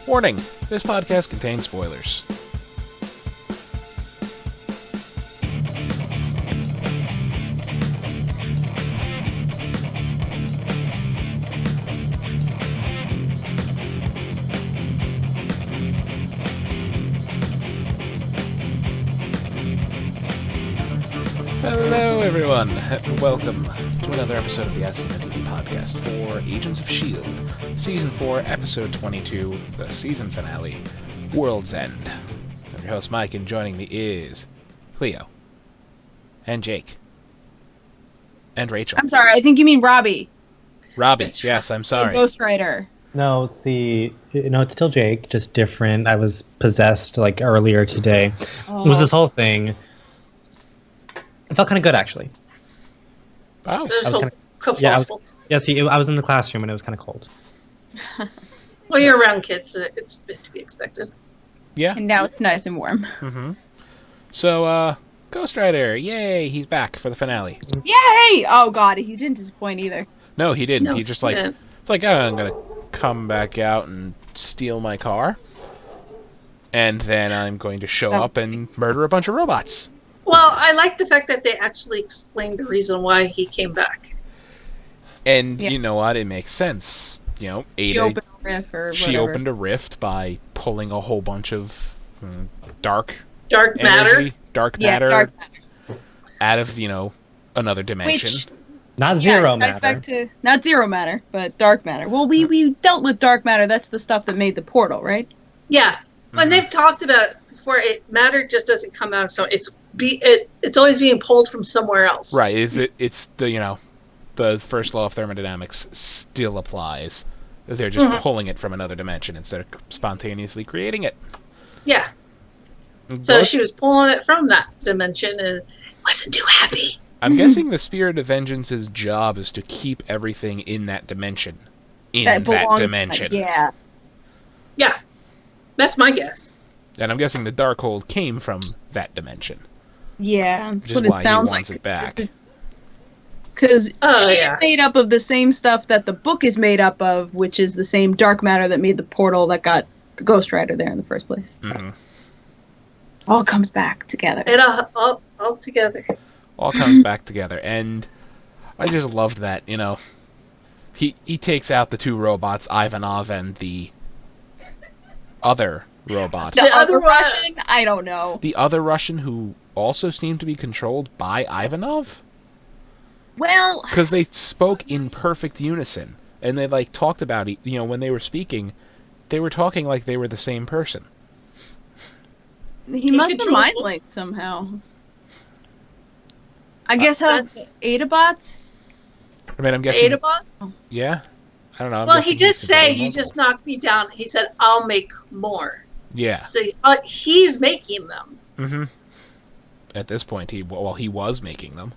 Warning, this podcast contains spoilers. Hello everyone, and welcome to another episode of the ASOTV podcast for Agents of S.H.I.E.L.D. Season 4, Episode 22, the season finale, World's End. I'm your host Mike, and joining me is Clio, and Jake, and Rachel. I'm sorry, I think you mean Robbie. Robbie, yes, I'm sorry. Ghost Rider. No, it's still Jake, just different. I was possessed like earlier today. Oh. It was this whole thing. It felt kind of good, actually. Oh, I was in the classroom and it was kind of cold. Well, you're around kids, so it's to be expected. Yeah. And now it's nice and warm. Mm-hmm. So, Ghost Rider, yay, he's back for the finale. Yay! Oh god, he didn't disappoint either. No, he didn't. No, He just yeah. it's like, oh, I'm gonna come back out and steal my car, and then I'm going to show up and murder a bunch of robots. Well, I like the fact that they actually explained the reason why he came back. And Yeah. You know what? It makes sense. You know, Ada, She opened a rift opened a rift by pulling a whole bunch of dark Matter. energy, dark matter dark matter. out of, another dimension. Which, Not zero ties matter. back to, not zero matter, but dark matter. Well, we dealt with dark matter. That's the stuff that made the portal, right? Yeah. When they've talked about before, matter just doesn't come out, so it's always being pulled from somewhere else. Right. It's the first law of thermodynamics still applies. They're just pulling it from another dimension instead of spontaneously creating it. Yeah. So she was pulling it from that dimension and wasn't too happy. I'm guessing the Spirit of Vengeance's job is to keep everything in that dimension. That dimension. Yeah. Yeah. That's my guess. And I'm guessing the Darkhold came from that dimension. Yeah, that's Which what is why it sounds he wants like. it back. Because she's yeah. made up of the same stuff that the book is made up of, which is the same dark matter that made the portal that got the Ghost Rider there in the first place. Mm-hmm. All comes back together. And all together. All comes back together. And I just loved that, He takes out the two robots, Ivanov and the other robot. The other other one- Russian? I don't know. The other Russian who also seemed to be controlled by Ivanov? Well, Because they spoke in perfect unison. And they, talked about it, when they were speaking, they were talking like they were the same person. he must have controls- mind linked somehow. I guess how the Adabots? I mean, I'm guessing... Adabot? Yeah? I don't know. I'm Well, he guessing did he's say, controlling you multiple. just knocked me down. He said, I'll make more. Yeah. So he's making them. Mm-hmm. At this point, he was making them.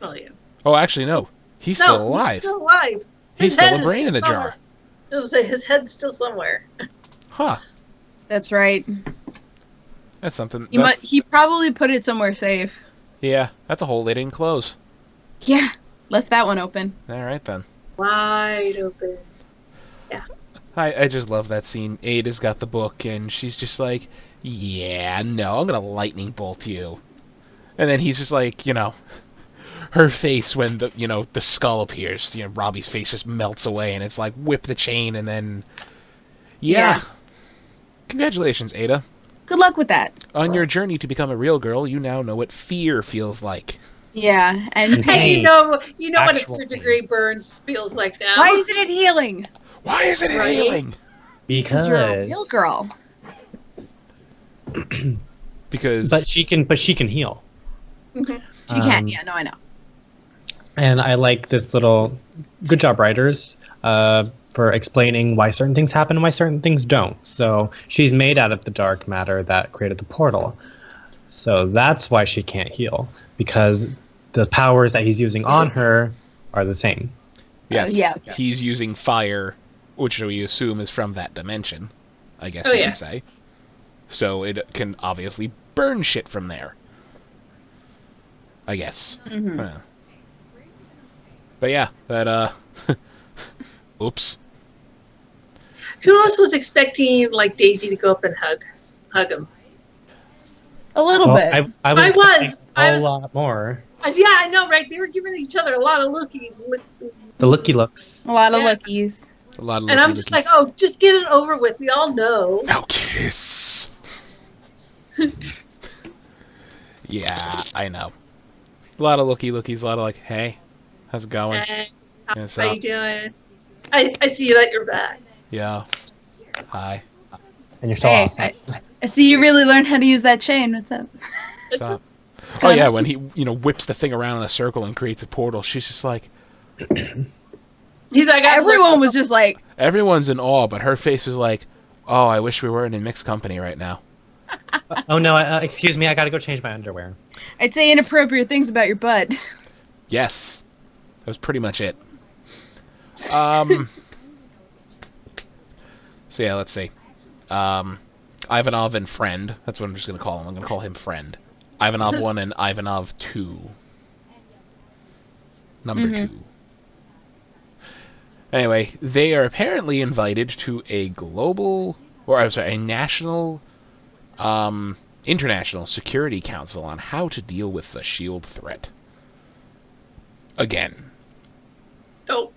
Oh, yeah. Oh, actually, no. He's still alive. He's still alive. He's His still head a is brain still in a somewhere. jar. I was gonna say, his head's still somewhere. Huh. That's right. That's something. He probably put it somewhere safe. Yeah, that's a hole they didn't close. Yeah, left that one open. All right, then. Wide open. I just love that scene. Ada's got the book, and she's just like, yeah, no, I'm going to lightning bolt you. And then he's just like, her face when the skull appears, Robbie's face just melts away, and it's like, whip the chain, and then, yeah. Congratulations, Ada. Good luck with that. On your journey to become a real girl, you now know what fear feels like. Yeah, and And Pain. you know what a Actual third-degree burns feels like now. why isn't it healing? Why isn't it Right. healing? Because you're a real girl. Because... But she can heal. Mhm. She can, yeah, no, I know. And I like this little good job writers for explaining why certain things happen and why certain things don't. So she's made out of the dark matter that created the portal. So that's why she can't heal, because the powers that he's using on her are the same. Yes, yeah. he's using fire, which we assume is from that dimension, I guess Oh, you yeah. can say. So it can obviously burn shit from there. I guess. Mm-hmm. But yeah, that, oops. Who else was expecting like Daisy to go up and hug him? A little Well, bit. I was I expecting was. a I whole was. lot more. Yeah, I know, right? They were giving each other a lot of lookies. The looky looks. A lot of Yeah. lookies. A lot of And I'm just like, oh, just get it over with. We all know. now kiss. Yeah, I know. A lot of lookies, a lot of like, hey, how's it going? Hey, What's how up? you doing? I see you at your back. Yeah. Hi. And you're so Hey, awesome. I see you really learned how to use that chain. What's up? What's up? Oh yeah, when he whips the thing around in a circle and creates a portal, she's just like, He's like, Everyone was just like, everyone's in awe, but her face was like, oh, I wish we weren't in mixed company right now. Oh no, excuse me, I gotta go change my underwear. I'd say inappropriate things about your butt. Yes. That was pretty much it. So yeah, let's see. Ivanov and Friend. That's what I'm just going to call him. I'm going to call him Friend. Ivanov 1 and Ivanov 2. Number 2. Anyway, they are apparently invited to a a national, international security council on how to deal with the S.H.I.E.L.D. threat. Again. Oh.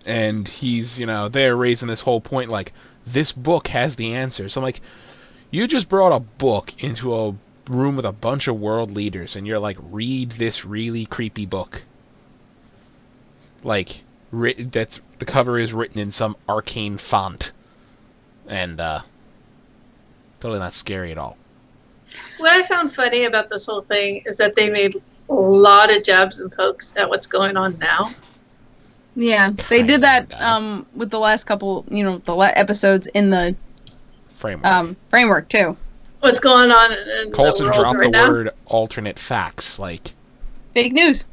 And he's, they're raising this whole point like, this book has the answers. I'm like, you just brought a book into a room with a bunch of world leaders, and you're like, read this really creepy book. Like, the cover is written in some arcane font. And, totally not scary at all. What I found funny about this whole thing is that they made a lot of jabs and pokes at what's going on now. Yeah, they did that with the last couple, episodes in the framework too. What's going on in Coulson the world dropped right the now? word alternate facts, like... Fake news.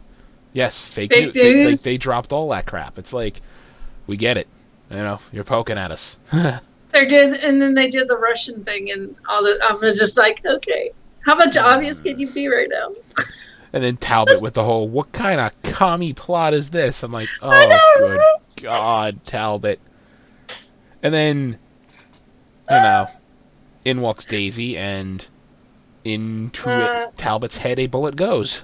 Yes, fake Fake news. news. They dropped all that crap. It's like, we get it. You're poking at us. And then they did the Russian thing and all that. I'm just like, okay, how much obvious can you be right now? And then Talbot with the whole, what kind of commie plot is this? I'm like, oh, good God, Talbot. And then, in walks Daisy, and into Talbot's head a bullet goes.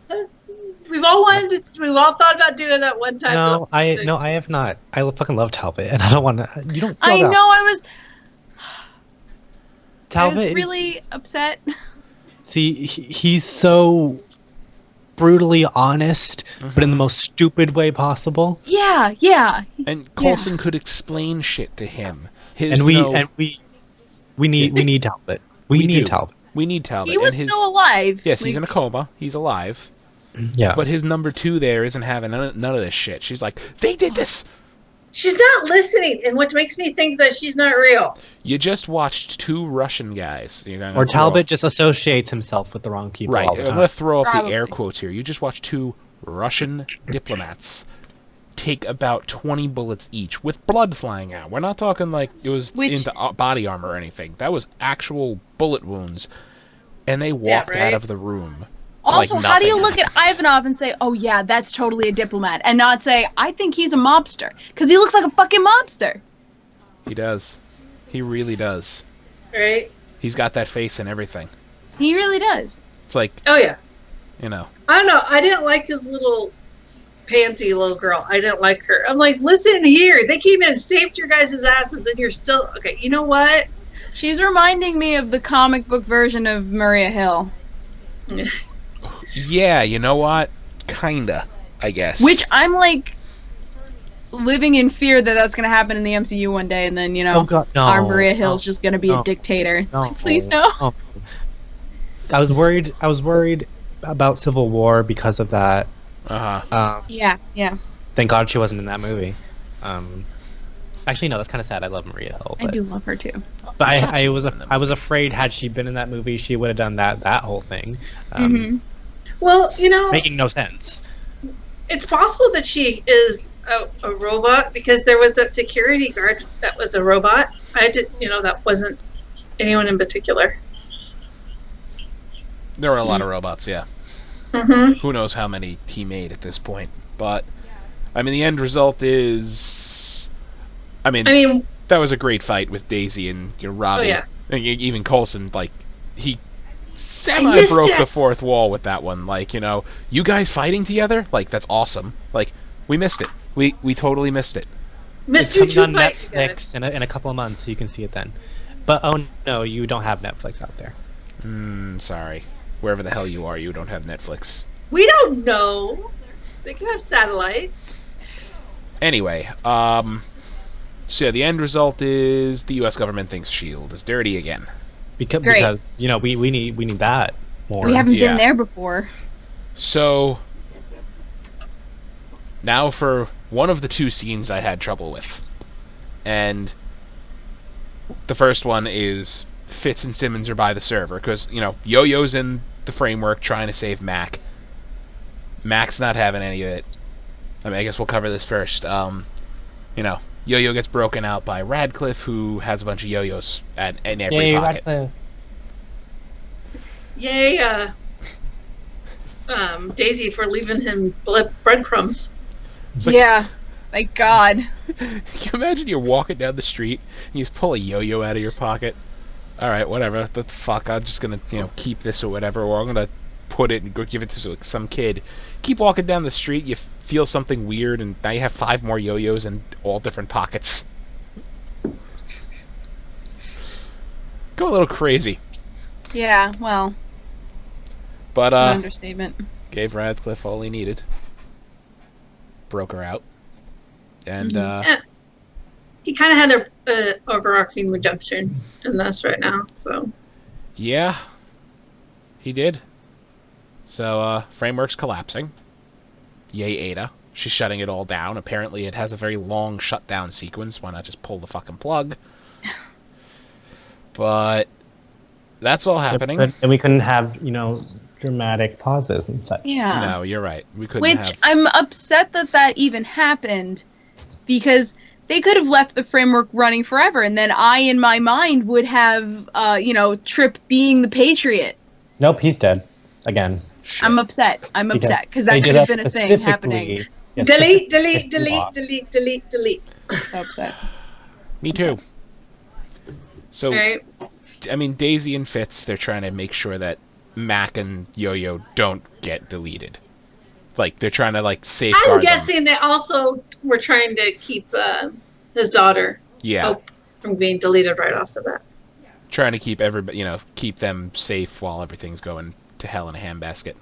We've all thought about doing that one time. No, I have not. I fucking love Talbot, and I don't want to. You don't. I know. Talbot I was really upset. See, he's so brutally honest, but in the most stupid way possible. Yeah. And Coulson could explain shit to him. We need Talbot. We need Talbot. We need Talbot. He was still alive. Yes, he's in a coma. He's alive. Yeah. But his number 2 there isn't having none of this shit. She's like, they did this! She's not listening, and which makes me think that she's not real. You just watched 2 Russian guys. Or Talbot just associates himself with the wrong people right. all the I'm time. going to throw up Probably. the air quotes here. You just watched 2 Russian diplomats take about 20 bullets each with blood flying out. We're not talking like it was into body armor or anything. That was actual bullet wounds. And they walked out of the room. Also, like how do you nothing look at Ivanov and say, oh yeah, that's totally a diplomat, and not say, I think he's a mobster? Because he looks like a fucking mobster. He does. He really does. Right? He's got that face and everything. He really does. It's like, Oh, yeah. you know. I don't know. I didn't like his little pansy little girl. I didn't like her. I'm like, listen here. They came in and saved your guys' asses, and you're still... Okay, you know what? She's reminding me of the comic book version of Maria Hill. Yeah, you know what? Kinda, I guess. Which I'm like living in fear that that's going to happen in the MCU one day, and then, Oh God, no, our Maria Hill's just going to be no, a dictator. It's no, like, please no. no. I was worried about Civil War because of that. Uh-huh. Yeah. Thank God she wasn't in that movie. Actually, no, that's kind of sad. I love Maria Hill. I do love her too. But I was afraid had she been in that movie, she would have done that whole thing. Well, Making no sense. it's possible that she is a robot because there was that security guard that was a robot. That wasn't anyone in particular. There were a lot of robots, yeah. Mm-hmm. Who knows how many he made at this point. But, I mean, the end result is... that was a great fight with Daisy and Robbie. Oh, yeah. And even Coulson, like, he missed broke it. the fourth wall with that one. Like, you guys fighting together? Like, that's awesome. Like, we missed it. We totally missed it. Missed you It's two coming on fight together. Netflix in a couple of months, so you can see it then. But oh no, you don't have Netflix out there. Sorry. Wherever the hell you are, you don't have Netflix. We don't know. They could have satellites. Anyway, so the end result is the U.S. government thinks S.H.I.E.L.D. is dirty again. Because we need that more. We haven't Yeah. been there before. So now for one of the two scenes I had trouble with. And the first one is Fitz and Simmons are by the server because, Yo-Yo's in the framework trying to save Mac. Mac's not having any of it. I mean, I guess we'll cover this first. Yo-Yo gets broken out by Radcliffe, who has a bunch of yo-yos in every Yay, pocket. Radcliffe. Yay, Daisy for leaving him breadcrumbs. It's like, Yeah. Thank God. Can you imagine you're walking down the street and you just pull a yo-yo out of your pocket? Alright, whatever. The fuck, I'm just gonna, keep this or whatever, or I'm gonna put it and go give it to some kid. Keep walking down the street, you feel something weird, and now you have 5 more yo-yos in all different pockets. Go a little crazy. Yeah, well, But, an understatement. gave Radcliffe all he needed. Broke her out. And, He kind of had a overarching redemption in this right now. So yeah, he did. So, framework's collapsing. Yay, Ada. She's shutting it all down. Apparently it has a very long shutdown sequence. Why not just pull the fucking plug? But that's all happening. And we couldn't have, dramatic pauses and such. Yeah. No, you're right. We couldn't Which have... I'm upset that even happened, because they could have left the framework running forever, and then I, in my mind, would have, Trip being the Patriot. Nope, he's dead. Again. Shit. I'm upset. I'm upset, because They that did could have that been a thing specifically- happening. Yes, delete, specifically delete, delete, off. delete, delete, delete. So upset. Me too. So, All right. I mean, Daisy and Fitz, they're trying to make sure that Mac and Yo-Yo don't get deleted. Like, they're trying to, safeguard I'm them. guessing they also were trying to keep his daughter Yeah. from being deleted right off the bat. Trying to keep everybody, keep them safe while everything's going to hell in a handbasket.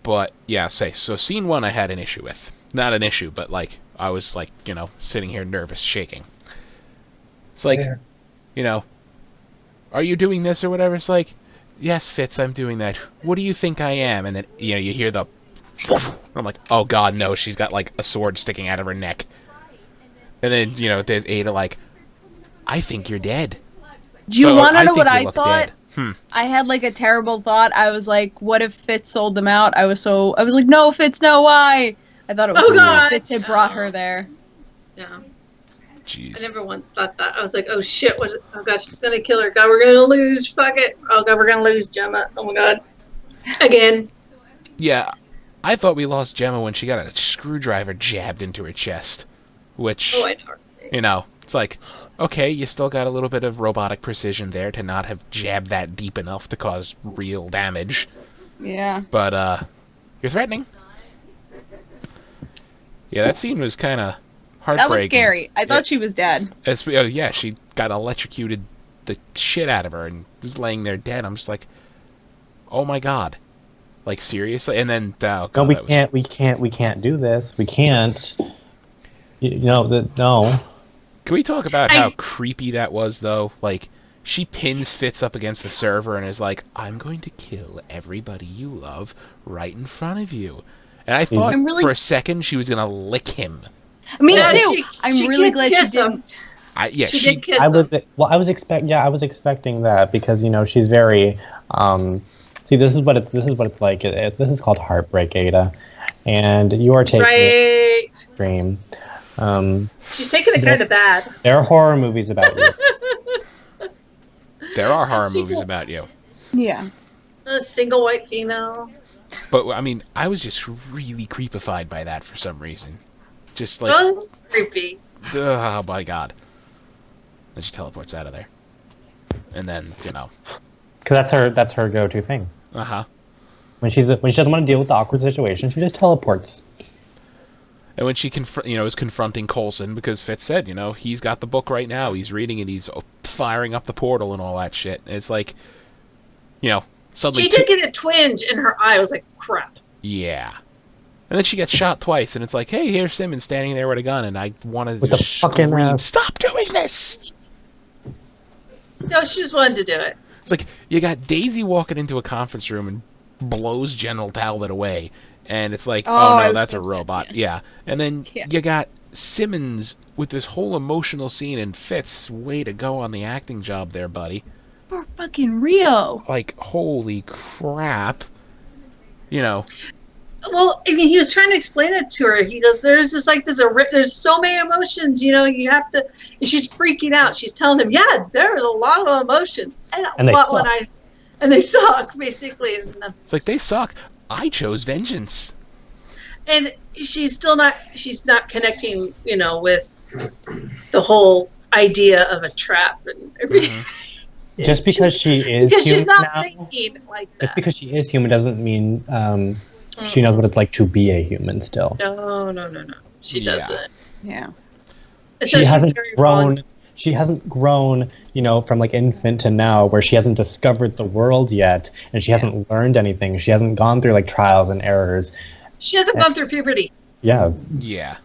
But yeah, so scene 1 I had an issue with. Not an issue, but I was sitting here nervous, shaking. It's like, are you doing this or whatever? It's like, yes, Fitz, I'm doing that. What do you think I am? And then you hear the I'm like, oh god, no, she's got a sword sticking out of her neck. And then, there's Ada I think you're dead. Do you So, want to know think what you I look thought? dead. I had a terrible thought. I was like, what if Fitz sold them out? I was like, no, Fitz, no, why? I thought it was Oh, God. Fitz had brought her there. Yeah. Jeez. I never once thought that. I was like, oh shit, oh god, she's gonna kill her. God, we're gonna lose. Fuck it. Oh god, we're gonna lose Gemma. Oh my god. Again. Yeah, I thought we lost Gemma when she got a screwdriver jabbed into her chest. Which, Oh, I know. it's like, okay, you still got a little bit of robotic precision there to not have jabbed that deep enough to cause real damage. Yeah. But, you're threatening. Yeah, that scene was kind of heartbreaking. That was scary. I thought she was dead. Yeah, she got electrocuted the shit out of her and just laying there dead. I'm just like, oh my god. Seriously? And then, oh god, No, we can't do this. We can't. No. Can we talk about how creepy that was, though? She pins Fitz up against the server and is like, I'm going to kill everybody you love right in front of you. And I thought for a second she was going to lick him. Me Yeah, too. I'm she really did glad she kiss him. didn't. She did kiss I him. was expecting that because she's very see, this is what it's like. This is called heartbreak, Ada, and you are taking it Right. extreme. She's taking it kind of bad. There are horror movies about you. There are horror Sequel. movies about you. Yeah. A single white female. But, I mean, I was just really creepified by that for some reason. Just Oh, that's creepy. oh my god. Then she teleports out of there. And then, you know. Because that's her go-to thing. Uh-huh. When she doesn't want to deal with the awkward situation, she just teleports. And when she is confronting Coulson, because Fitz said, he's got the book right now. He's reading it. He's firing up the portal and all that shit. And it's like, suddenly... She did get a twinge in her eye. I was like, crap. Yeah. And then she gets shot twice, and it's like, hey, here's Simmons standing there with a gun, and I want to just scream, stop doing this! No, she just wanted to do it. It's like, you got Daisy walking into a conference room and blows General Talbot away, and it's like, oh no, that's a robot. Yeah. And then you got Simmons with this whole emotional scene, and Fitz, way to go on the acting job there, buddy. For fucking real. Like, holy crap. Well, I mean, he was trying to explain it to her. He goes, there's so many emotions, you have to, and she's freaking out. She's telling him, yeah, there's a lot of emotions. And they suck. And they suck, basically. It's like, they suck. I chose vengeance. And she's not connecting, with the whole idea of a trap and everything. Mm-hmm. Just because she is because human she's not now, thinking like that. just because she is human doesn't mean she knows what it's like to be a human still. No. She doesn't. Yeah. She hasn't grown. She hasn't grown, from like infant to now, where she hasn't discovered the world yet, and she hasn't learned anything. She hasn't gone through like trials and errors. She hasn't gone through puberty. Yeah. Yeah.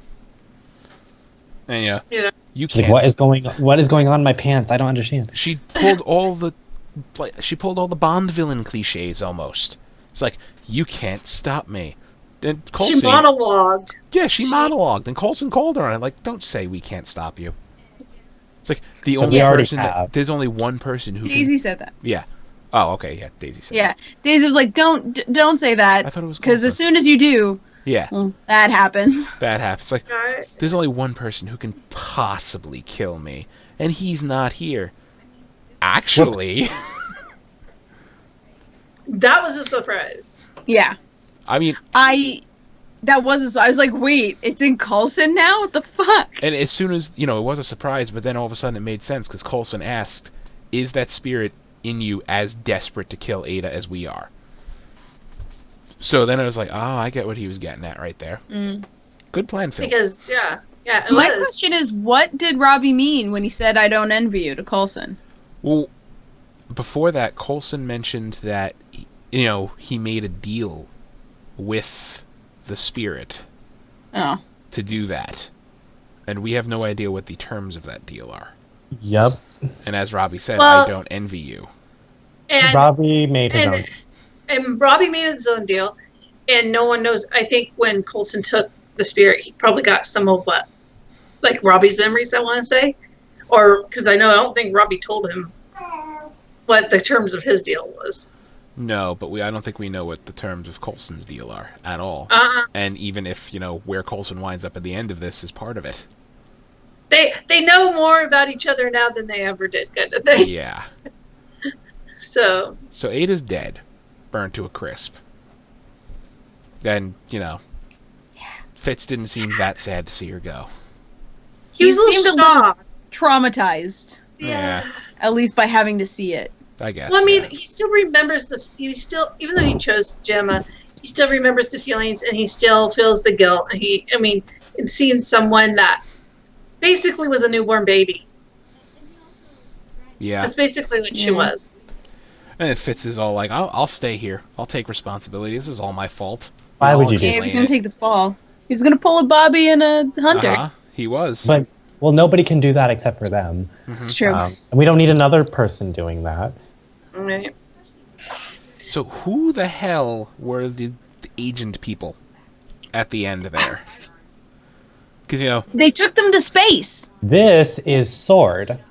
And you She's can't. Like, what is going on in my pants? I don't understand. She pulled all the Bond villain cliches almost. It's like, you can't stop me. And Coulson, she monologued. Yeah, she monologued, and Coulson called her on it. Like, don't say we can't stop you. It's like the only person there's only one person who. Daisy said that. Yeah. Oh, okay. Yeah, Daisy said. Yeah, Daisy was like, don't say that. I thought it was because as soon as you do. Yeah. Well, that happens. That happens. Like, there's only one person who can possibly kill me, and he's not here. Actually. That was a surprise. Yeah. I mean... That wasn't... I was like, wait, it's in Coulson now? What the fuck? And as soon as... it was a surprise, but then all of a sudden it made sense, because Coulson asked, is that spirit in you as desperate to kill Ada as we are? So then I was like, oh, I get what he was getting at right there. Mm. Good plan, Phil. Because, it My question is, what did Robbie mean when he said, I don't envy you, to Coulson? Well, before that, Coulson mentioned that, he made a deal with the spirit to do that. And we have no idea what the terms of that deal are. Yep. And as Robbie said, I don't envy you. And Robbie made his own. And Robbie made his own deal, and no one knows. I think when Coulson took the spirit, he probably got some of like Robbie's memories, I want to say. Or, because I don't think Robbie told him what the terms of his deal was. No, but I don't think we know what the terms of Coulson's deal are at all. And even if, where Coulson winds up at the end of this is part of it. They know more about each other now than they ever did, kind of thing. Yeah. So Ada's dead. Burned to a crisp. Then, Fitz didn't seem that sad to see her go. He seemed a little traumatized. Yeah. At least by having to see it. I guess. Well, I mean, he still remembers even though he chose Gemma, he still remembers the feelings, and he still feels the guilt. And in seeing someone that basically was a newborn baby. Yeah. That's basically what she was. And Fitz is all like, I'll stay here. I'll take responsibility. This is all my fault. Why would you do that? He was going to take the fall. He was going to pull a Bobby and a Hunter. He was. But, nobody can do that except for them. Mm-hmm. It's true. And we don't need another person doing that. Right. So who the hell were the agent people at the end there? Because, they took them to space. This is S.H.I.E.L.D.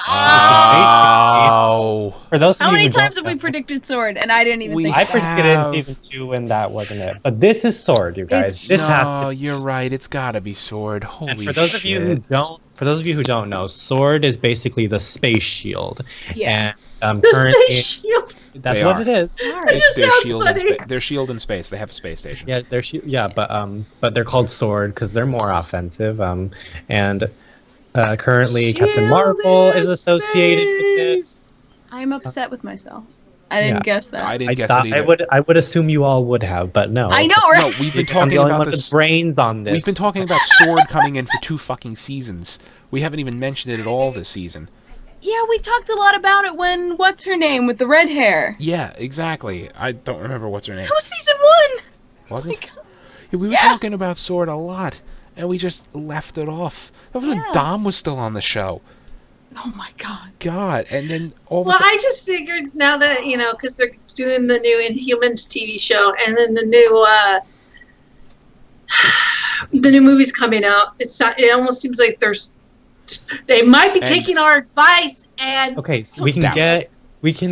Oh. For those of How you many who times don't have we know, predicted S.H.I.E.L.D. and I didn't even think I that. predicted it in season 2 when that wasn't it. But this is S.H.I.E.L.D., you guys. This has to. You're right. It's got to be S.H.I.E.L.D. Holy And for those of you who don't know, S.H.I.E.L.D. is basically the space shield. Yeah. And The currently, space shield. that's what it is. It just sounds funny. They're shield in space. They have a space station. Yeah, but they're called S.W.O.R.D. because they're more offensive. And Currently, Captain Shield Marvel is in associated with it. space. I'm upset with myself. I didn't Yeah. guess that. I didn't I guess thought it either. I would assume you all would have, but no. I know, right? No, we've been Maybe I'm talking the only about one this. with brains on this. We've been talking about Sword coming in for 2 fucking seasons. We haven't even mentioned it at all this season. Yeah, we talked a lot about it when what's her name with the red hair. Yeah, exactly. I don't remember what's her name. That was season 1. Was Oh my it? God. Yeah, we were Yeah. talking about Sword a lot, and we just left it off. That was when Yeah. Dom was still on the show. Oh my God. God, and then all of a Well, sudden, I just figured now that because they're doing the new Inhumans TV show, and then the new movie's coming out. It almost seems like they might be And- taking our advice and Okay, so we can Doubt.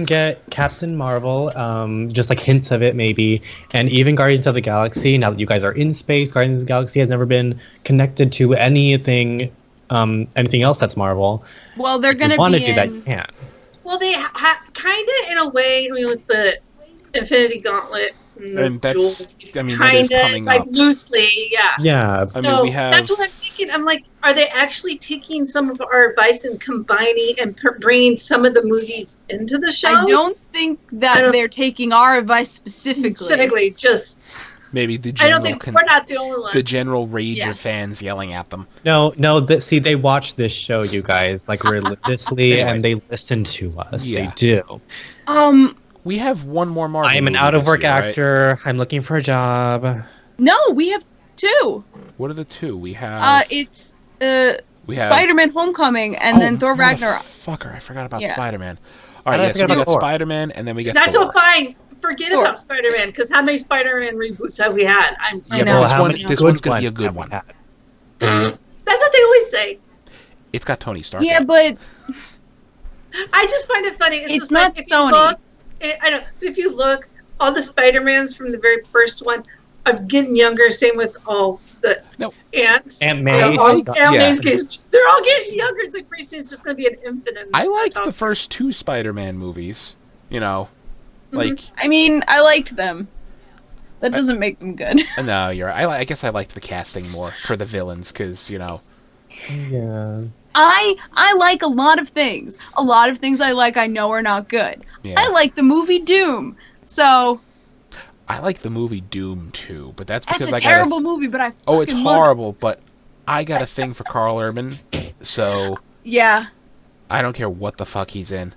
get Captain Marvel, just like hints of it maybe, and even Guardians of the Galaxy. Now that you guys are in space, Guardians of the Galaxy has never been connected to anything else that's Marvel. Well, they're If you gonna want to be do that, in. you can. well, they kind of in a way. I mean, with the Infinity Gauntlet. And that's, Jewels, I mean, that is kinda, coming it's like up. loosely, yeah. Yeah, I So mean, we have. that's what I'm thinking. I'm like, are they actually taking some of our advice and combining and bringing some of the movies into the show? I don't think that I don't- they're taking our advice specifically. Specifically, just Maybe the I don't general, think we're not the only ones. the general rage of Yes. fans yelling at them. no. See, they watch this show, you guys, like religiously, Anyway. and they listen to us. Yeah. They do. We have one more Marvel. I am an movie out of this work year, right? actor. I'm looking for a job. No, we have 2. What are the 2? We have. It's we have Spider-Man: Homecoming and then Thor Ragnarok. Fucker, I forgot about Yeah. Spider-Man. How All did right, I yes, forget we about got Thor? Spider-Man, and then we got That's Thor. so fine. Forget Thor. about Spider-Man, because how many Spider-Man reboots have we had? Yeah, I but know. this how one, many this good one's gonna be a ones good have we one. had? That's what they always say. It's got Tony Stark. Yeah, in it. but I just find it funny. It's just not like, if Sony. You look, I know. If you look, all the Spider-Mans from the very first one are getting younger. Same with all the No. ants. Aunt You know, May. all Yeah. Aunt May's they're all getting younger. It's like pretty soon it's just going to be an infinite. I liked the first 2 Spider-Man movies. You know, like I mean, I liked them. That doesn't make them good. no, you're right. I guess I liked the casting more for the villains because Yeah. I like a lot of things. A lot of things I like I know are not good. yeah. I like the movie Doom. So I like the movie Doom too, but that's that's because a I got terrible movie, but I Oh, it's fucking love it. horrible, but I got a thing for Carl Urban, so Yeah. I don't care what the fuck he's in.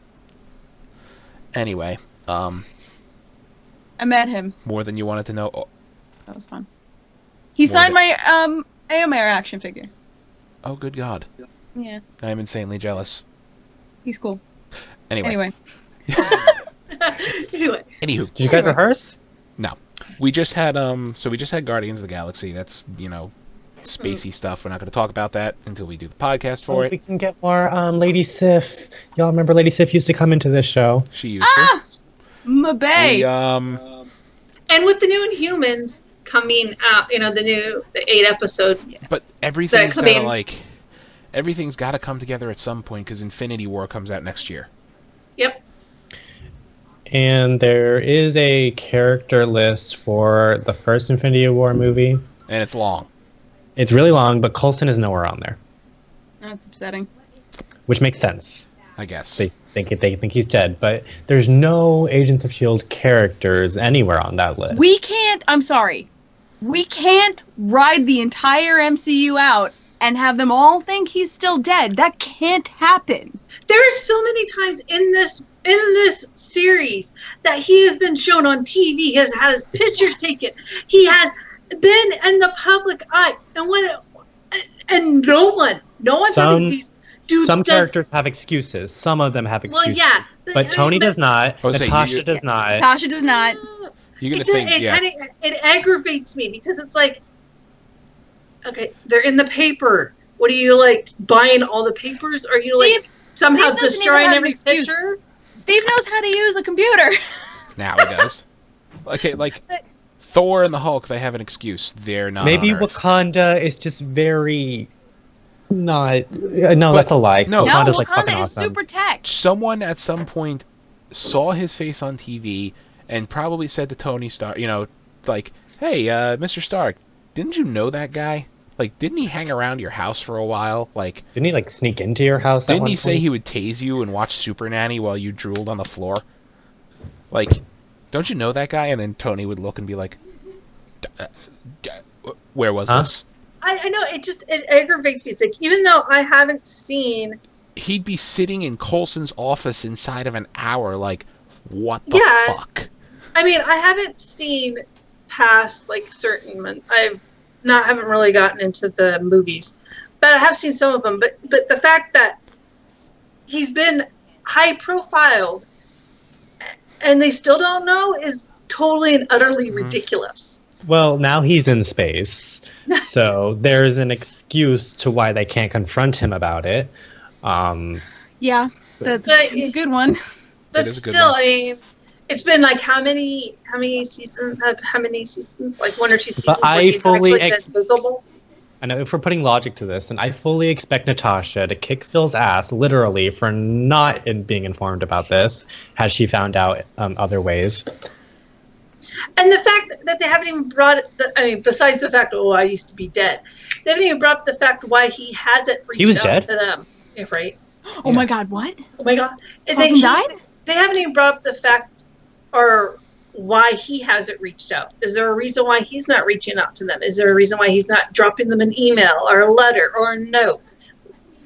Anyway, I met him. more than you wanted to know. Oh, That was fun. He More signed than- my AMR action figure. oh, good God. Yeah. I am insanely jealous. He's cool. Anyway. Anyway. Anyway, Anywho, Did you guys rehearse? no. We just had Guardians of the Galaxy. That's, spacey stuff. We're not going to talk about that until we do the podcast for We it. can get more Lady Sif. Y'all remember Lady Sif used to come into this show? She used to. Ah! Mabay. We, and with the new Inhumans coming out, the 8 episode. but everything's That got could to, be- everything's got to come together at some point because Infinity War comes out next year. Yep. And there is a character list for the first Infinity War movie. And it's long. It's really long, but Coulson is nowhere on there, That's upsetting. which makes sense. I guess. They think he's dead, but there's no Agents of S.H.I.E.L.D. characters anywhere on that list. We can't, I'm sorry. We can't ride the entire MCU out and have them all think he's still dead. That can't happen. There are so many times in this series that he has been shown on TV. He has had his pictures taken. He has been in the public eye, and no one's Some- I think these dude Some does, characters have excuses. Some of them have Well, excuses. yeah, But Tony does not. I was saying, Natasha does not. Tasha does not. You're going to think, yeah. It aggravates me because it's like, okay, they're in the paper. What are you like buying all the papers? Are you like somehow Steve doesn't even destroying have an every excuse. picture? Steve knows how to use a computer. Now he does. Okay, like Thor and the Hulk, they have an excuse. They're not. Maybe on Earth. Wakanda is just very not. No, that's a lie. no. No, Wakanda's like Wakanda fucking is awesome. super tech. Someone at some point saw his face on TV and probably said to Tony Stark, like, "Hey, Mr. Stark, didn't you know that guy?" Like, didn't he hang around your house for a while? Like, Didn't he like sneak into your house at didn't one he say point? he would tase you and watch Super Nanny while you drooled on the floor? Like, don't you know that guy? And then Tony would look and be like, where was Huh? this? I know, it aggravates me. It's like, even though I haven't seen... He'd be sitting in Coulson's office inside of an hour, like, what the Yeah. fuck? I mean, I haven't seen past, like, certain... haven't really gotten into the movies. But I have seen some of them. But the fact that he's been high profiled and they still don't know is totally and utterly ridiculous. Well, now he's in space, so there's an excuse to why they can't confront him about it. Yeah, that's But- a good one. But is a good still, one. I mean, it's been like how many seasons? Like 1 or 2 seasons But where I he's fully actually been visible. I know if we're putting logic to this, then I fully expect Natasha to kick Phil's ass, literally, for not being informed about this, has she found out other ways. And the fact that they haven't even brought it, besides the fact, I used to be dead, they haven't even brought up the fact why he hasn't reached was out dead? to them. Yeah, right? Oh my God, what? Oh my God. And Coulson died? They haven't even brought up the fact or why he hasn't reached out. Is there a reason why he's not reaching out to them? Is there a reason why he's not dropping them an email or a letter or a note?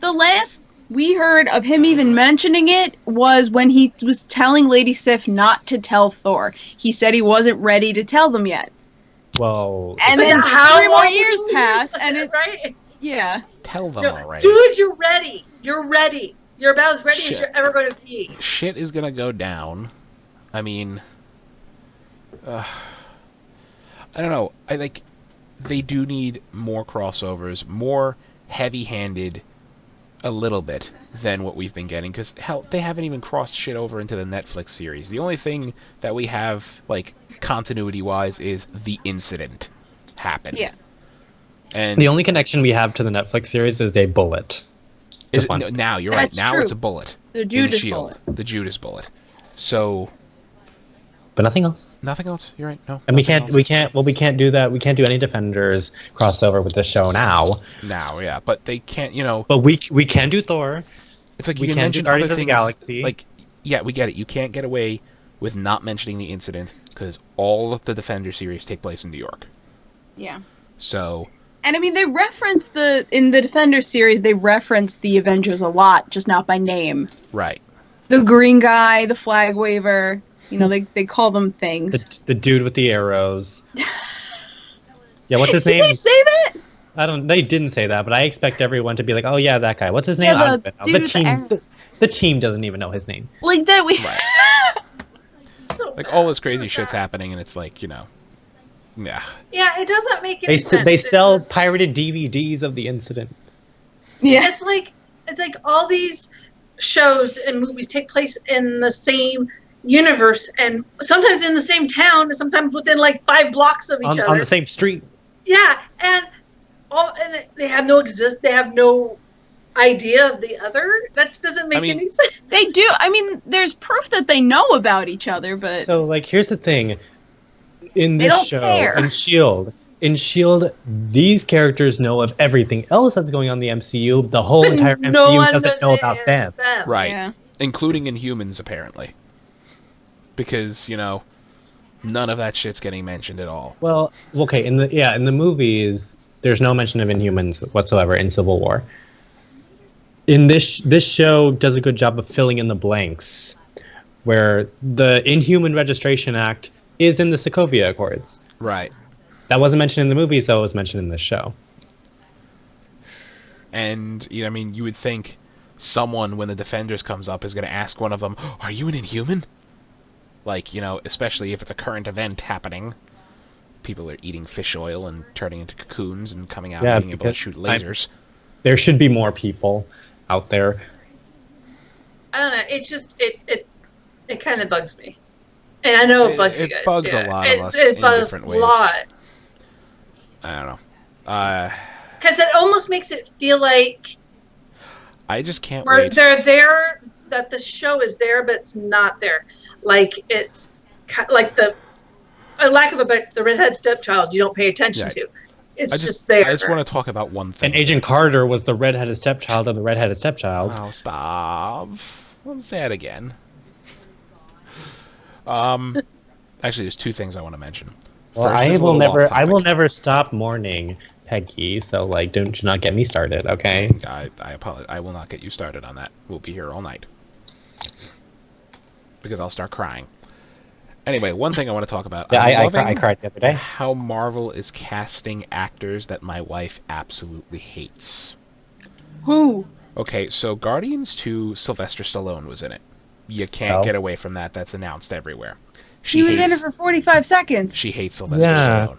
The last we heard of him even mentioning it was when he was telling Lady Sif not to tell Thor. He said he wasn't ready to tell them yet. Well, And But then how 3 more long years will you pass, do and it, it, right? yeah. Tell them No, already. dude, you're ready. You're ready. You're about as ready as Shit. you're ever going to be. Shit is gonna go down. I mean, I don't know. I like they do need more crossovers, more heavy-handed, a little bit than what we've been getting. Because hell, they haven't even crossed shit over into the Netflix series. The only thing that we have, like continuity-wise, is the incident happened. Yeah. And the only connection we have to the Netflix series is a bullet. is, Just one. no, now you're right. That's Now true. it's a bullet. The in Judas Shield. bullet. The Judas bullet. So But nothing else. nothing else. You're right. No. And we nothing can't else. we can't do that. We can't do any Defenders crossover with the show now. Now, yeah, but they can't. But we can do Thor. It's like We you can can't do mention Guardians other of the things. Galaxy. Like, yeah, we get it. You can't get away with not mentioning the incident because all of the Defender series take place in New York. Yeah. So And I mean, they reference in the Defender series, they reference the Avengers a lot, just not by name. right. The green guy, the flag waver, they call them things. The dude with the arrows. Yeah, what's his Did name? they say that? They didn't say that, but I expect everyone to be like, "Oh yeah, that guy. What's his name?" Yeah, I the don't know. dude The with the team arrows. the team doesn't even know his name. Like that we... Right. So Like bad. all this crazy So shit's sad. happening, and it's like yeah. Yeah, it doesn't make any sense. They It's sell just- pirated DVDs of the incident. Yeah. It's like all these shows and movies take place in the same universe and sometimes in the same town and sometimes within like 5 blocks of each other. On the same street. Yeah, and they have no idea of the other. That doesn't make mean- any sense. They do. I mean, there's proof that they know about each other, but... So like here's the thing. In They this don't show, care. in Shield, these characters know of everything else that's going on in the MCU. The whole But entire no MCU one doesn't knows know it about is them. Right. Yeah. Including Inhumans, apparently. Because none of that shit's getting mentioned at all. Well, okay, in the movies, there's no mention of Inhumans whatsoever in Civil War. In this show does a good job of filling in the blanks, where the Inhuman Registration Act is in the Sokovia Accords. Right. That wasn't mentioned in the movies, though it was mentioned in this show. And I mean, you would think someone, when the Defenders comes up, is going to ask one of them, "Are you an Inhuman?" Like, especially if it's a current event happening. People are eating fish oil and turning into cocoons and coming out Yeah, and being able to because shoot lasers. There should be more people out there. I don't know. It's just it kind of bugs me, and I know it bugs you It guys. bugs too. a lot of us It in bugs different a ways. lot I don't know. because it almost makes it feel like I just can't where wait. they're there, that the show is there, but it's not there. Like it's like the lack of the redhead stepchild you don't pay attention Right. to. It's I just there. just want to talk about one thing. And Agent Carter was the redheaded stepchild of the redheaded stepchild. Oh, stop. I'm sad again. Actually, there's two things I want to mention. Well, First I is a will little never, off-topic. I will never stop mourning Peggy. So like, don't you not get me started, okay? I apologize. I will not get you started on that. We'll be here all night. Because I'll start crying. Anyway, one thing I want to talk about. Yeah, I'm I cried the other day. how Marvel is casting actors that my wife absolutely hates. Who? Okay, so Guardians 2, Sylvester Stallone was in it. You can't Oh. get away from that. That's announced everywhere. He was in it for 45 seconds. She hates Sylvester Yeah. Stallone.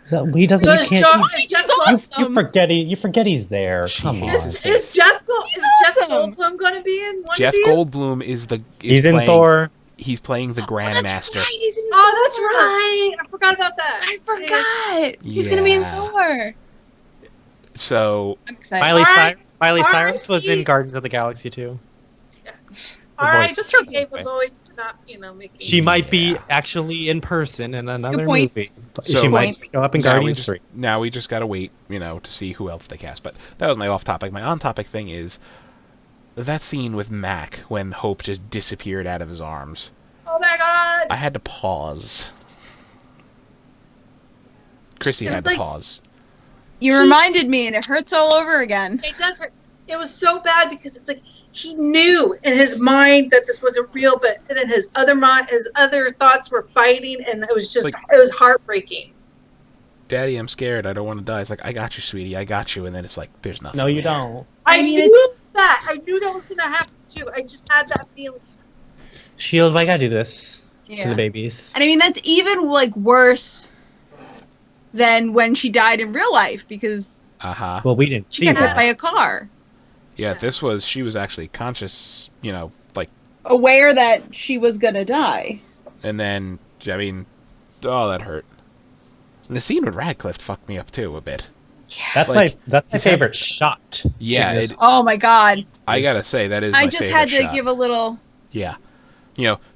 So he doesn't. You Because can't. Jeff You forget he. You forget he's there. She Come hates on. his face. Is Jeff awesome. Goldblum going to be in one Jeff of these? Goldblum is He's in playing, Thor. He's playing the Oh, that's Grandmaster. right, he's in oh, that's right. I forgot about that. I forgot. He's gonna be in Yeah. Thor. So I'm excited. Miley Alright, Cyrus was in alright. Guardians of the Galaxy too. All right, voice. just her David Bowie for not, making. She might be Yeah. actually in person in another point. movie. So- She might show up in Guardians 3. now we just gotta wait, to see who else they cast. But that was my off-topic. My on-topic thing is that scene with Mac when Hope just disappeared out of his arms. Oh my God! I had to pause. Chrissy It had was to like- pause. You reminded me, and it hurts all over again. It does hurt. It was so bad because it's like he knew in his mind that this wasn't real, but then his other thoughts were fighting, and it was just Like- it was heartbreaking. Daddy, I'm scared. I don't want to die. It's like, I got you, sweetie. I got you. And then it's like, there's nothing No, you there. don't. I mean, knew that. I knew that was gonna happen too. I just had that feeling. Shield, I gotta do this to Yeah. the babies. And I mean, that's even worse than when she died in real life because Uh-huh. Well, we didn't she see got hit by that. a car. Yeah, she was actually conscious, Aware that she was gonna die. and then, I mean, oh, that hurt. And the scene with Radcliffe fucked me up, too, a bit. That's like, my he's favorite shot. Yeah, in this. Oh my god. I gotta say, that is my I just favorite had to shot. give a little. Yeah.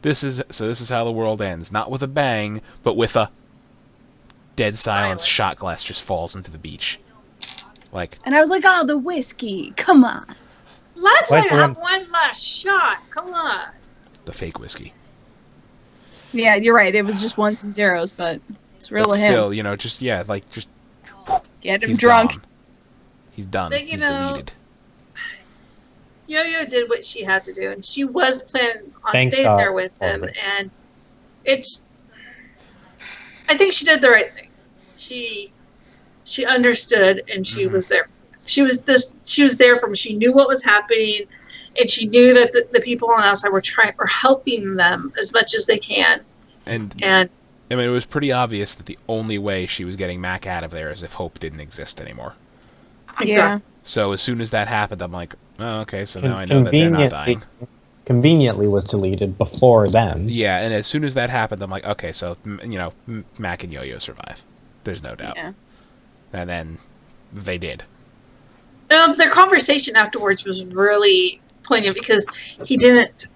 This is how the world ends. Not with a bang, but with a dead silence. Shot glass just falls into the beach. Like, And I was like, oh, the whiskey. Come on. Let's Like we're have on- one last shot. Come on. the fake whiskey. Yeah, you're right. It was just ones and zeros, but it's real But to him. still, just Get him he's drunk. gone. He's done. But, He's deleted. Yo-Yo did what she had to do, and she was planning on Thank staying God there with for him. it. And I think she did the right thing. She understood, and she was there. She was there for him. She knew what was happening, and she knew that the people on the outside were helping them as much as they can. And And I mean, it was pretty obvious that the only way she was getting Mac out of there is if Hope didn't exist anymore. Yeah. So as soon as that happened, I'm like, oh, okay, so now I know that they're not dying. Conveniently was deleted before then. Yeah, and as soon as that happened, I'm like, okay, so, Mac and Yo-Yo survive. There's no doubt. Yeah. And then they did. their conversation afterwards was really poignant because he didn't.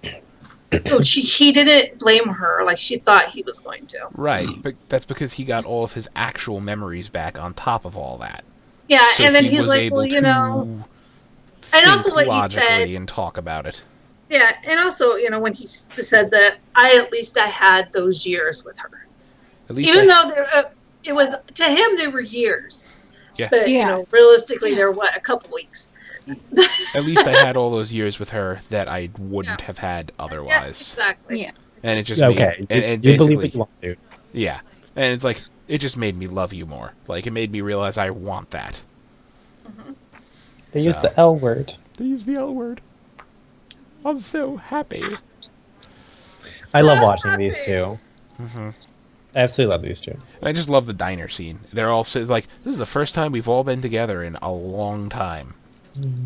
He didn't blame her like she thought he was going to. Right, but that's because he got all of his actual memories back on top of all that. Yeah, So and then he he's was like, able well, to And also think what he logically said- and talk about it. Yeah, and also, when he said that I had those years with her, At least even though it was to him they were years. Yeah. But Yeah. realistically, they're a couple weeks. at least I had all those years with her that I wouldn't have had Yeah, otherwise. exactly. Yeah. And it just Okay, made, and you believe basically, what you want to. yeah, and it's like it just made me love you more. Like it made me realize I want that. They use So. the L word. They use the L word. I'm so happy. I love So watching these happy. two. Mm-hmm. I absolutely love these two. And I just love the diner scene. They're all like, this is the first time we've all been together in a long time.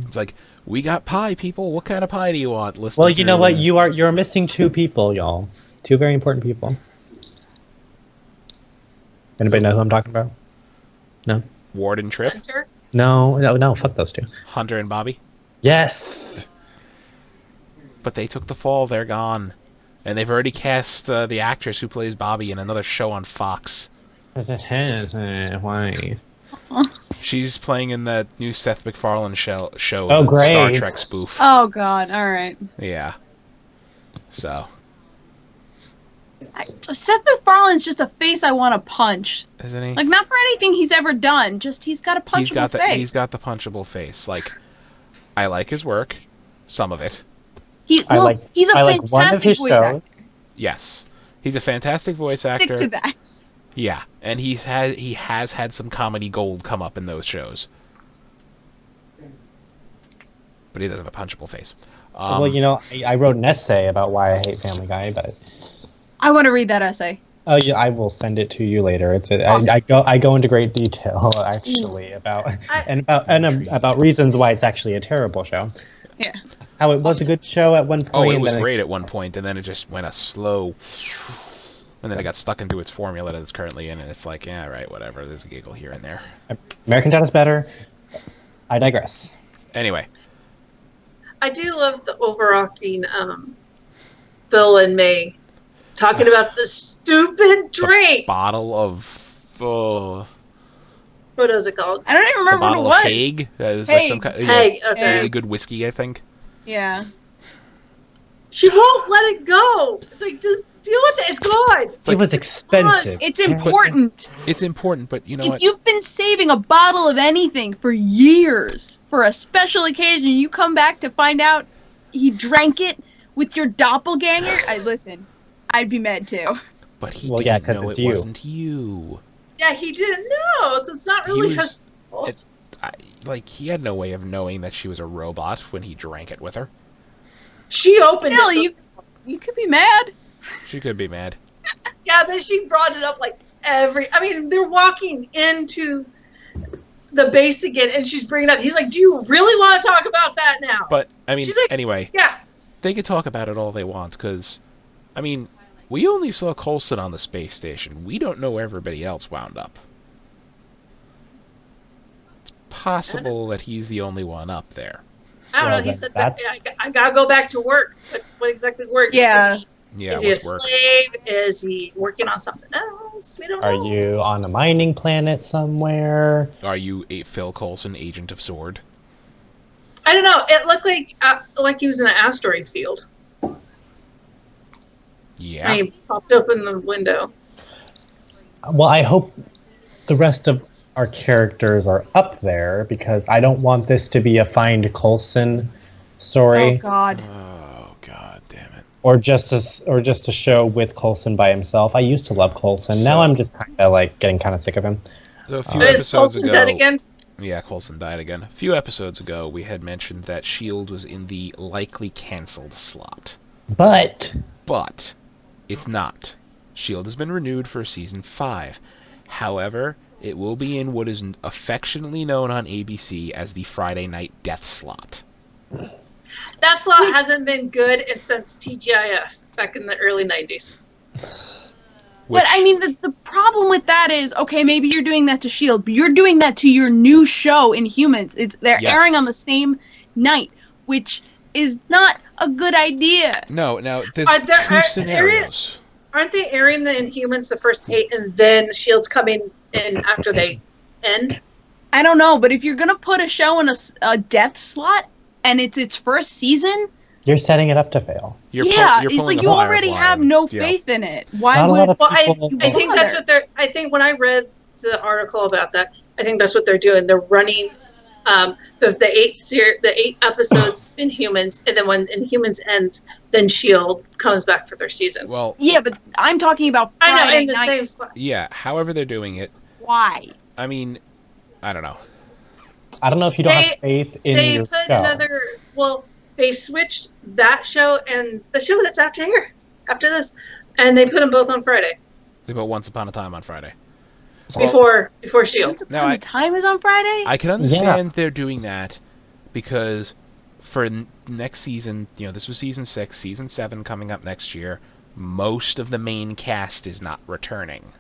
It's like, we got pie, people. What kind of pie do you want? Listen Well, you know through- what? You're missing two people, y'all. Two very important people. Anybody know who I'm talking about? No. Ward and Trip, Hunter. No. Fuck those two. Hunter and Bobby. Yes. But they took the fall. They're gone. And they've already cast the actress who plays Bobby in another show on Fox. Why? She's playing in that new Seth MacFarlane show, Oh, the Star great. Trek spoof. Oh God! All right. Yeah. So, Seth MacFarlane's just a face I want to punch. isn't he? Like, not for anything he's ever done. Just he's got a punchable face. He's got the punchable face. Like, I like his work, some of it. He's a I like one of fantastic his voice shows. actor. Yes, he's a fantastic voice actor. Stick to that. Yeah, and he has had some comedy gold come up in those shows, but he doesn't have a punchable face. Well, you know, I wrote an essay about why I hate Family Guy, but I want to read that essay. oh yeah, I will send it to you later. Awesome. I go into great detail actually about about reasons why it's actually a terrible show. Yeah. How it was a good show at one point. Oh, it and was then great at one point, and then it just went a slow, and then it got stuck into its formula that it's currently in, and it's like, yeah, right, whatever. There's a giggle here and there. American Dad is better. I digress. Anyway, I do love the overarching Phil and May talking about the stupid drink. bottle of What is it called? I don't even the remember bottle what of it was. Hague. It's Hague. like some kind, Hey, that's Yeah. really right. good whiskey, I think. Yeah. She won't let it go. It's like, just deal with it. It's gone. It's like, It was expensive. It's important. it's important, but you know If what? you've been saving a bottle of anything for years for a special occasion, you come back to find out he drank it with your doppelganger. I'd be mad too. But he Well, yeah, didn't 'cause know it's it you. wasn't you. Yeah, he didn't know. So it's not really He was- his fault. Like, he had no way of knowing that she was a robot when he drank it with her. She opened Hell, it. So, you could be mad. She could be mad. yeah, but she brought it up like I mean, they're walking into the base again, and she's bringing it up. He's like, "Do you really want to talk about that now?" But, I mean, She's like- anyway, yeah, they could talk about it all they want, because, I mean, we only saw Coulson on the space station. We don't know where everybody else wound up. It's possible that he's the only one up there. I don't Well, know. He then said that- that I gotta go back to work. What exactly work? Yeah. Yeah, Is he a what's work? slave? Is he working on something else? We don't Are know. you on a mining planet somewhere? Are you a Phil Coulson, agent of S.H.I.E.L.D.? I don't know. It looked like he was in an asteroid field. Yeah. And he popped open the window. Well, I hope the rest of our characters are up there because I don't want this to be a Find Coulson story Oh God. Oh, god damn it. or just a show with Coulson by himself. I used to love Coulson. Now So- I'm just kind of like getting kind of sick of him. So a few Is episodes Coulson ago... dead again? Yeah, Coulson died again. A few episodes ago, we had mentioned that S.H.I.E.L.D. was in the likely cancelled slot. But But it's not. S.H.I.E.L.D. has been renewed for season 5. However, it will be in what is affectionately known on ABC as the Friday night death slot. That slot hasn't been good since TGIF back in the early 90s. Which, But I mean, the problem with that is, okay, maybe you're doing that to S.H.I.E.L.D., but you're doing that to your new show in Humans. They're Yes. airing on the same night, which is not a good idea. no, now there's Are there- two are- scenarios. Aren't they airing the Inhumans the first 8 and then Shield's coming in after they end? I don't know, but if you're gonna put a show in a death slot and it's its first season, you're setting it up to fail. You're yeah, you're it's pulling like a you already Firefly have in. no Yeah. faith in it. Why Not a lot would? of Well, people. I think that's what they're. I think when I read the article about that, I think that's what they're doing. They're running the 8 episodes in Humans, and then when Inhumans ends, then Shield comes back for their season. Well, Yeah, but I'm talking about I know Friday in the night. same slot. yeah, however they're doing it, Why? I mean, I don't know. I don't know if you don't They- have faith in They your put show. another. Well, they switched that show and the show that's after here, after this, and they put them both on Friday They put Once Upon a Time on Friday. before Shield. Once No, Upon I- a Time is on Friday. I can understand they're doing that because for next season, you know, this was season 6, season 7 coming up next year. Most of the main cast is not returning.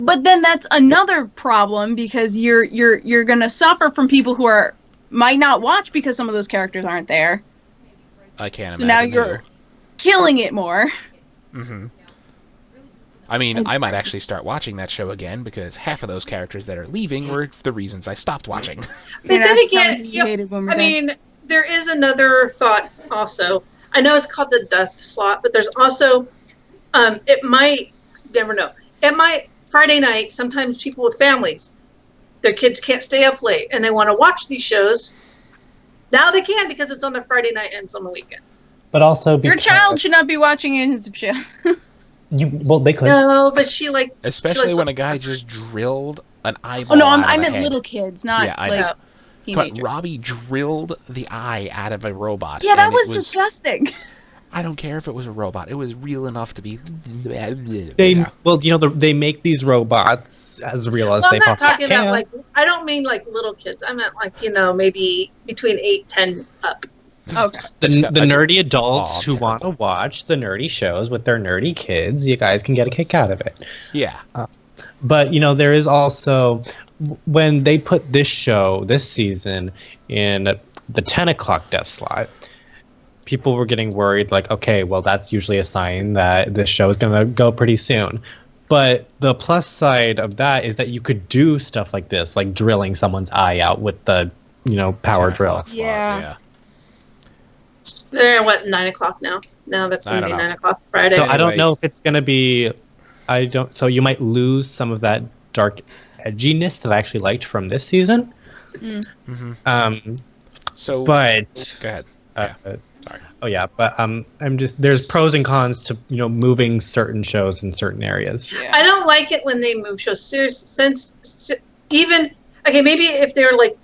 But then that's another problem because you're gonna suffer from people who might not watch because some of those characters aren't there. I can't So now imagine. you're killing it more. Mm-hmm. I mean, I might actually start watching that show again because half of those characters that are leaving were the reasons I stopped watching. But then again, you hated when we're I mean, there is another thought also. I know it's called the death slot, but there's also, it might, never know. It might, Friday night, sometimes people with families, their kids can't stay up late and they want to watch these shows. Now they can because it's on a Friday night and it's on the weekend. But also Your because child should not be watching Agents of S.H.I.E.L.D. they could. No, but she like, Especially when a guy just drilled an eyeball. Oh no, out I of a meant head. little kids, not Yeah, I like know. teenagers. But Robbie drilled the eye out of a robot. Yeah, that and was it disgusting. I don't care if it was a robot. It was real enough to be. They make these robots as real as well, they I'm not possibly talking about can. like, I don't mean like little kids. I meant like, maybe between 8, 10 up. Okay. The I just- nerdy adults Aw, who want to watch the nerdy shows with their nerdy kids, you guys can get a kick out of it. Yeah. But there is also when they put this season in the 10 o'clock death slot, people were getting worried like, okay, well, that's usually a sign that this show is going to go pretty soon. But the plus side of that is that you could do stuff like this, like drilling someone's eye out with the power 10 drill. o'clock slot, Yeah. They're at 9 o'clock now. No, that's I going to don't be know. 9 o'clock Friday. So I don't Anyway. know if it's going to be. So you might lose some of that dark edginess that I actually liked from this season. So. But Go ahead. Sorry. oh yeah, but I'm just there's pros and cons to moving certain shows in certain areas. Yeah. I don't like it when they move shows. Seriously, even okay, maybe if they're like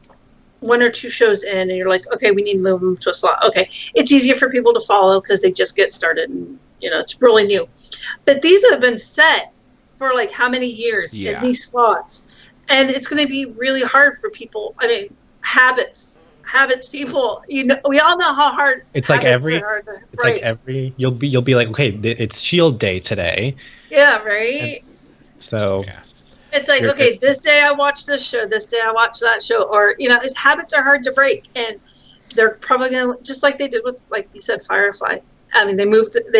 1 or 2 shows in, and you're like, okay, we need to move them to a slot. Okay, it's easier for people to follow because they just get started, and it's really new. But these have been set for like how many years in these slots, and it's going to be really hard for people. I mean, habits, people. We all know how hard. It's like habits are hard to break. you'll be like, okay, it's Shield Day today, Yeah, right. so Yeah. It's like, okay, this day I watch this show, this day I watch that show, or habits are hard to break, and they're probably gonna, just like they did with, like you said, Firefly. I mean, they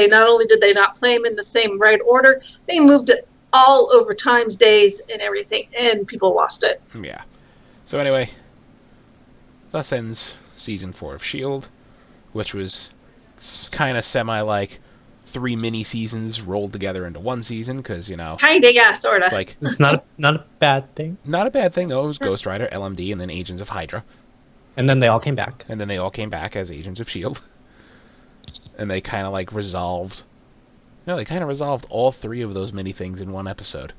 not only did they not play them in the same right order, they moved it all over times, days, and everything, and people lost it. Yeah. So anyway, thus ends season 4 of S.H.I.E.L.D., which was kind of semi like 3 mini seasons rolled together into one season because Kinda, yeah, sorta. it's like it's not a bad thing. not a bad thing though. It was Ghost Rider, LMD, and then Agents of Hydra, And then they all came back. and then they all came back as Agents of S.H.I.E.L.D. And they kind of like resolved. No, they kind of resolved all 3 of those mini things in one episode.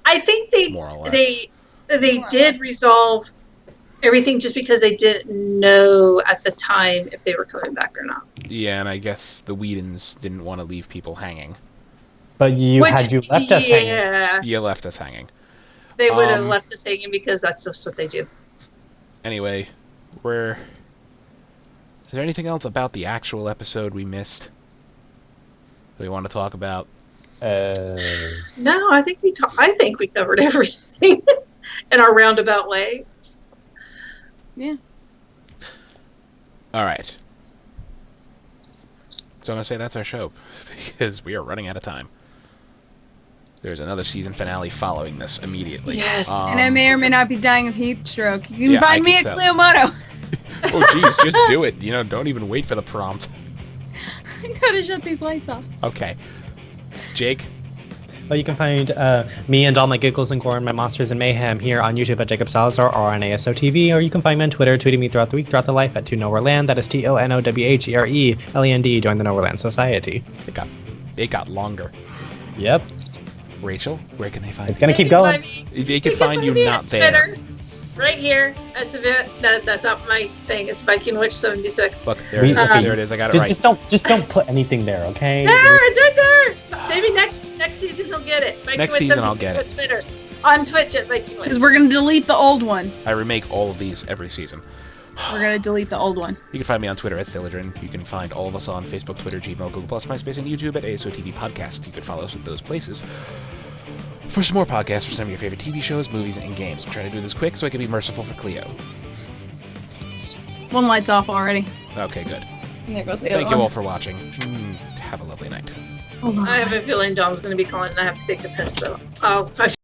I think More or less. they did resolve everything just because they didn't know at the time if they were coming back or not. Yeah, and I guess the Whedons didn't want to leave people hanging. But you left us hanging. Yeah, You left us hanging. they would have Um, left us hanging because that's just what they do. Anyway, is there anything else about the actual episode we missed that we want to talk about? No, I think we covered everything in our roundabout way. Yeah. All right. So I'm going to say that's our show because we are running out of time. There's another season finale following this immediately. Yes. And I may or may not be dying of heat stroke. You can Yeah, I find me can at tell. Clio Moto. Oh, geez, just do it. Don't even wait for the prompt. I gotta shut these lights off. Okay. Jake? Well, you can find me and all my giggles and gore and my monsters and mayhem here on YouTube at Jacob Salazar or on ASOTV, or you can find me on Twitter, tweeting me throughout the week, throughout the life at ToNowhereLand. That is TONOWHERELAND. Join the Nowhereland Society. It got longer. Yep. Rachel, where can they find It's you? gonna keep going. They can find you me not on there. Twitter, right here. That's not my thing. It's Viking Witch 76. Look, there it is. Okay. There it is. I got it right. Just don't put anything there, okay? There, it's right there. Maybe next season he'll get it. Viking Next Witch season I'll 76 get on Twitter. On Twitch at Viking Witch. Because we're gonna delete the old one. I remake all of these every season. We're gonna delete the old one. You can find me on Twitter at Thilidrin. You can find all of us on Facebook, Twitter, Gmail, Google+, MySpace, and YouTube at ASOTV Podcast. You can follow us at those places. For some more podcasts for some of your favorite TV shows, movies, and games. I'm trying to do this quick so I can be merciful for Clio. One light's off already. Okay, good. And there goes the Thank other you one. all for watching. Have a lovely night. Hold on. I have a feeling Dom's going to be calling and I have to take the piss, so I'll talk to